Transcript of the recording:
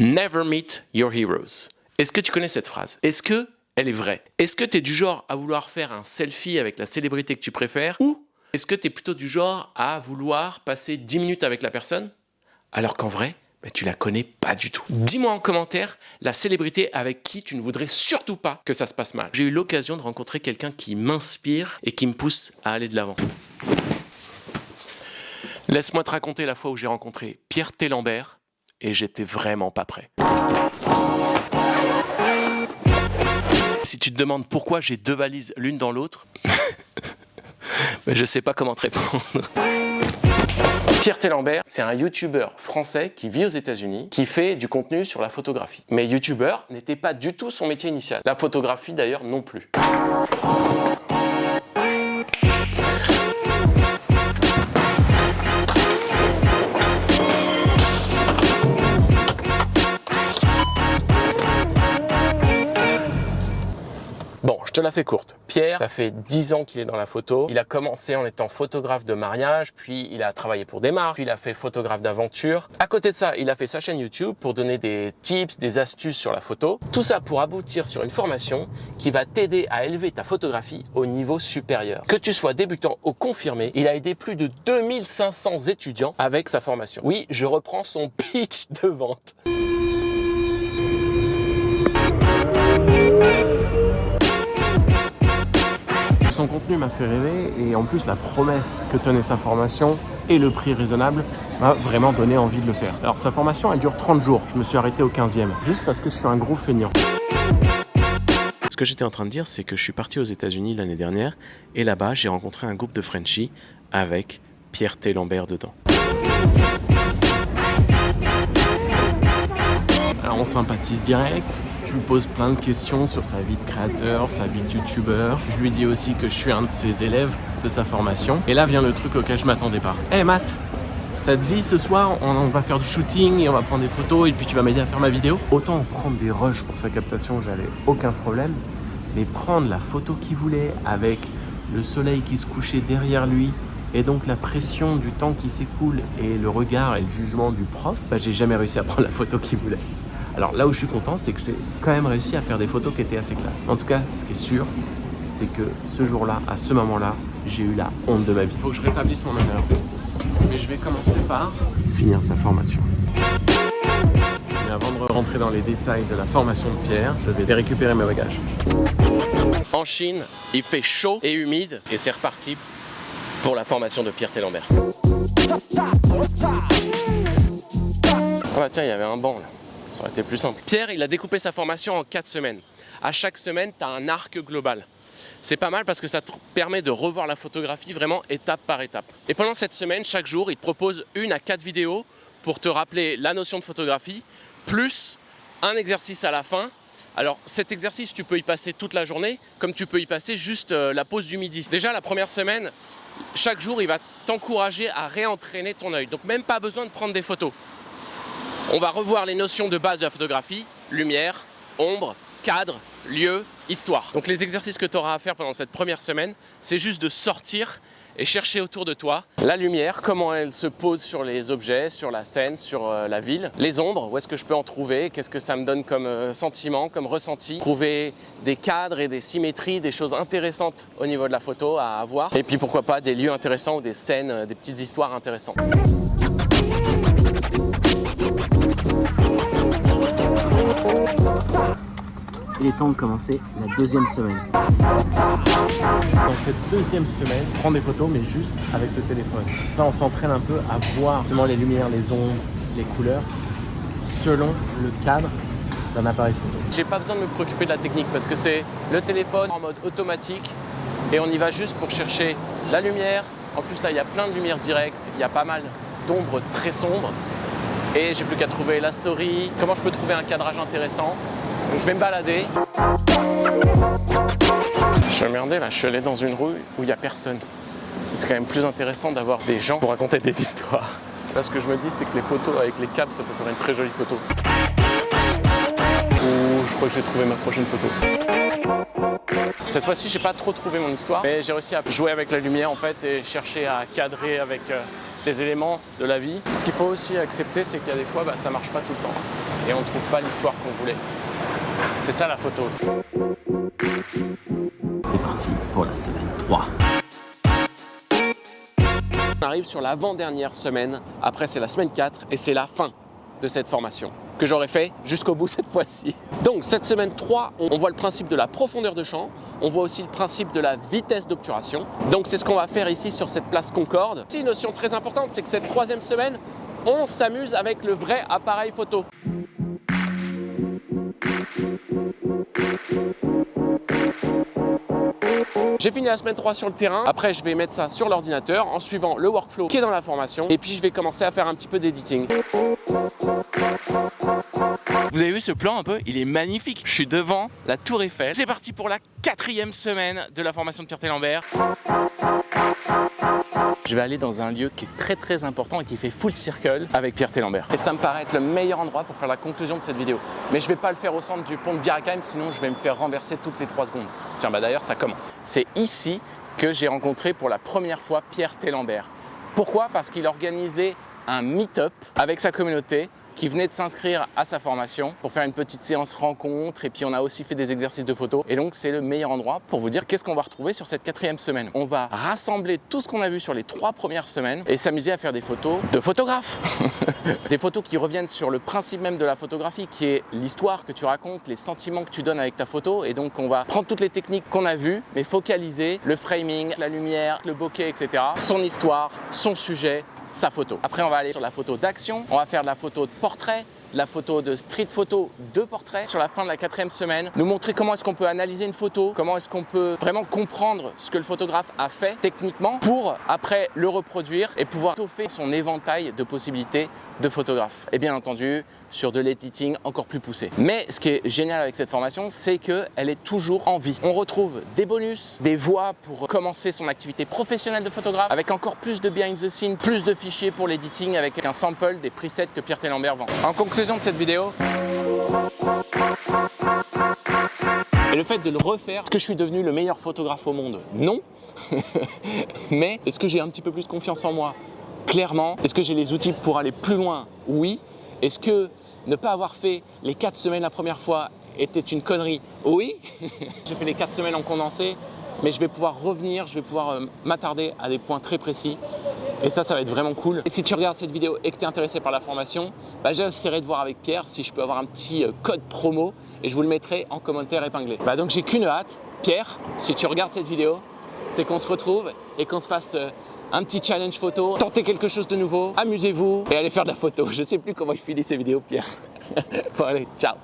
Never meet your heroes. Est-ce que tu connais cette phrase? Est-ce que elle est vraie? Est-ce que tu es du genre à vouloir faire un selfie avec la célébrité que tu préfères? Ou est-ce que tu es plutôt du genre à vouloir passer 10 minutes avec la personne alors qu'en vrai, tu la connais pas du tout? Dis-moi en commentaire la célébrité avec qui tu ne voudrais surtout pas que ça se passe mal. J'ai eu l'occasion de rencontrer quelqu'un qui m'inspire et qui me pousse à aller de l'avant. Laisse-moi te raconter la fois où j'ai rencontré Pierre Lambert et j'étais vraiment pas prêt. Si tu te demandes pourquoi j'ai 2 valises l'une dans l'autre, je sais pas comment te répondre. Pierre Lambert, c'est un youtubeur français qui vit aux États-Unis, qui fait du contenu sur la photographie. Mais youtubeur n'était pas du tout son métier initial. La photographie d'ailleurs non plus. Bon, je te la fais courte. Pierre, ça fait 10 ans qu'il est dans la photo. Il a commencé en étant photographe de mariage, puis il a travaillé pour des marques, puis il a fait photographe d'aventure. À côté de ça, il a fait sa chaîne YouTube pour donner des tips, des astuces sur la photo. Tout ça pour aboutir sur une formation qui va t'aider à élever ta photographie au niveau supérieur. Que tu sois débutant ou confirmé, il a aidé plus de 2500 étudiants avec sa formation. Oui, je reprends son pitch de vente. Son contenu m'a fait rêver et en plus la promesse que tenait sa formation et le prix raisonnable m'a vraiment donné envie de le faire. Alors sa formation elle dure 30 jours, je me suis arrêté au 15e, juste parce que je suis un gros feignant. Ce que j'étais en train de dire, c'est que je suis parti aux États-Unis l'année dernière et là-bas j'ai rencontré un groupe de Frenchies avec Pierre Lambert dedans. Alors on sympathise direct. Je lui pose plein de questions sur sa vie de créateur, sa vie de youtubeur. Je lui dis aussi que je suis un de ses élèves de sa formation. Et là vient le truc auquel je m'attendais pas. Hey Matt, ça te dit ce soir on va faire du shooting et on va prendre des photos et puis tu vas m'aider à faire ma vidéo? Autant prendre des rushs pour sa captation, j'avais aucun problème. Mais prendre la photo qu'il voulait avec le soleil qui se couchait derrière lui et donc la pression du temps qui s'écoule et le regard et le jugement du prof, j'ai jamais réussi à prendre la photo qu'il voulait. Alors là où je suis content, c'est que j'ai quand même réussi à faire des photos qui étaient assez classes. En tout cas, ce qui est sûr, c'est que ce jour-là, à ce moment-là, j'ai eu la honte de ma vie. Il faut que je rétablisse mon honneur. Mais je vais commencer par finir sa formation. Mais avant de rentrer dans les détails de la formation de Pierre, je vais récupérer mes bagages. En Chine, il fait chaud et humide et c'est reparti pour la formation de Pierre Lambert. Ah bah tiens, il y avait un banc là. Ça aurait été plus simple. Pierre, il a découpé sa formation en 4 semaines. À chaque semaine, tu as un arc global. C'est pas mal parce que ça te permet de revoir la photographie vraiment étape par étape. Et pendant cette semaine, chaque jour, il te propose 1 à 4 vidéos pour te rappeler la notion de photographie, plus un exercice à la fin. Alors cet exercice, tu peux y passer toute la journée, comme tu peux y passer juste la pause du midi. Déjà, la première semaine, chaque jour, il va t'encourager à réentraîner ton œil. Donc même pas besoin de prendre des photos. On va revoir les notions de base de la photographie, lumière, ombre, cadre, lieu, histoire. Donc les exercices que tu auras à faire pendant cette première semaine, c'est juste de sortir et chercher autour de toi la lumière, comment elle se pose sur les objets, sur la scène, sur la ville. Les ombres, où est-ce que je peux en trouver, qu'est-ce que ça me donne comme sentiment, comme ressenti. Trouver des cadres et des symétries, des choses intéressantes au niveau de la photo à avoir. Et puis pourquoi pas des lieux intéressants ou des scènes, des petites histoires intéressantes. Il est temps de commencer la 2e semaine. Dans cette 2e semaine, prendre des photos mais juste avec le téléphone. Ça, on s'entraîne un peu à voir justement les lumières, les ombres, les couleurs selon le cadre d'un appareil photo. J'ai pas besoin de me préoccuper de la technique parce que c'est le téléphone en mode automatique et on y va juste pour chercher la lumière. En plus là, il y a plein de lumière directe, il y a pas mal d'ombres très sombres et j'ai plus qu'à trouver la story, comment je peux trouver un cadrage intéressant. Donc je vais me balader. Je suis emmerdé là, je suis allé dans une rue où il n'y a personne. C'est quand même plus intéressant d'avoir des gens pour raconter des histoires. Là, ce que je me dis, c'est que les photos avec les câbles, ça peut faire une très jolie photo. Ouh, je crois que j'ai trouvé ma prochaine photo. Cette fois-ci, j'ai pas trop trouvé mon histoire, mais j'ai réussi à jouer avec la lumière en fait et chercher à cadrer avec les éléments de la vie. Ce qu'il faut aussi accepter, c'est qu'il y a des fois, ça marche pas tout le temps et on trouve pas l'histoire qu'on voulait. C'est ça la photo aussi. C'est parti pour la semaine 3. On arrive sur l'avant-dernière semaine, après c'est la semaine 4 et c'est la fin de cette formation que j'aurais fait jusqu'au bout cette fois-ci. Donc cette semaine 3, on voit le principe de la profondeur de champ, on voit aussi le principe de la vitesse d'obturation. Donc c'est ce qu'on va faire ici sur cette place Concorde. Une notion très importante, c'est que cette troisième semaine, on s'amuse avec le vrai appareil photo. J'ai fini la semaine 3 sur le terrain, après je vais mettre ça sur l'ordinateur en suivant le workflow qui est dans la formation et puis je vais commencer à faire un petit peu d'editing. Vous avez vu ce plan un peu? Il est magnifique. Je suis devant la Tour Eiffel. C'est parti pour la 4e semaine de la formation de Pierre Lambert. Je vais aller dans un lieu qui est très important et qui fait full circle avec Pierre Lambert. Et ça me paraît être le meilleur endroit pour faire la conclusion de cette vidéo. Mais je ne vais pas le faire au centre du pont de Birakeim, sinon je vais me faire renverser toutes les 3 secondes. Tiens, d'ailleurs, ça commence. C'est ici que j'ai rencontré pour la première fois Pierre Lambert. Pourquoi? Parce qu'il organisait un meet-up avec sa communauté qui venait de s'inscrire à sa formation pour faire une petite séance rencontre et puis on a aussi fait des exercices de photo et donc c'est le meilleur endroit pour vous dire qu'est-ce qu'on va retrouver sur cette 4e semaine. On va rassembler tout ce qu'on a vu sur les 3 premières semaines et s'amuser à faire des photos de photographes. Des photos qui reviennent sur le principe même de la photographie qui est l'histoire que tu racontes, les sentiments que tu donnes avec ta photo et donc on va prendre toutes les techniques qu'on a vues mais focaliser le framing, la lumière, le bokeh, etc. Son histoire, son sujet, sa photo. Après, on va aller sur la photo d'action, on va faire de la photo de portrait, de la photo de street photo de portrait. Sur la fin de la 4e semaine, nous montrer comment est-ce qu'on peut analyser une photo, comment est-ce qu'on peut vraiment comprendre ce que le photographe a fait techniquement pour après le reproduire et pouvoir étoffer son éventail de possibilités de photographe. Et bien entendu, sur de l'editing encore plus poussé. Mais ce qui est génial avec cette formation, c'est qu'elle est toujours en vie. On retrouve des bonus, des voix pour commencer son activité professionnelle de photographe, avec encore plus de behind the scenes, plus de fichiers pour l'editing, avec un sample des presets que Pierre Lambert vend. En conclusion de cette vidéo, et le fait de le refaire, est-ce que je suis devenu le meilleur photographe au monde? Non. Mais est-ce que j'ai un petit peu plus confiance en moi? Clairement. Est-ce que j'ai les outils pour aller plus loin? Oui. Est-ce que ne pas avoir fait les 4 semaines la première fois était une connerie? Oui. J'ai fait les 4 semaines en condensé, mais je vais pouvoir revenir, je vais pouvoir m'attarder à des points très précis. Et ça va être vraiment cool. Et si tu regardes cette vidéo et que tu es intéressé par la formation, j'essaierai de voir avec Pierre si je peux avoir un petit code promo et je vous le mettrai en commentaire épinglé. Donc j'ai qu'une hâte. Pierre, si tu regardes cette vidéo, c'est qu'on se retrouve et qu'on se fasse un petit challenge photo, tentez quelque chose de nouveau, amusez-vous et allez faire de la photo. Je sais plus comment je finis ces vidéos, Pierre. Bon allez, ciao.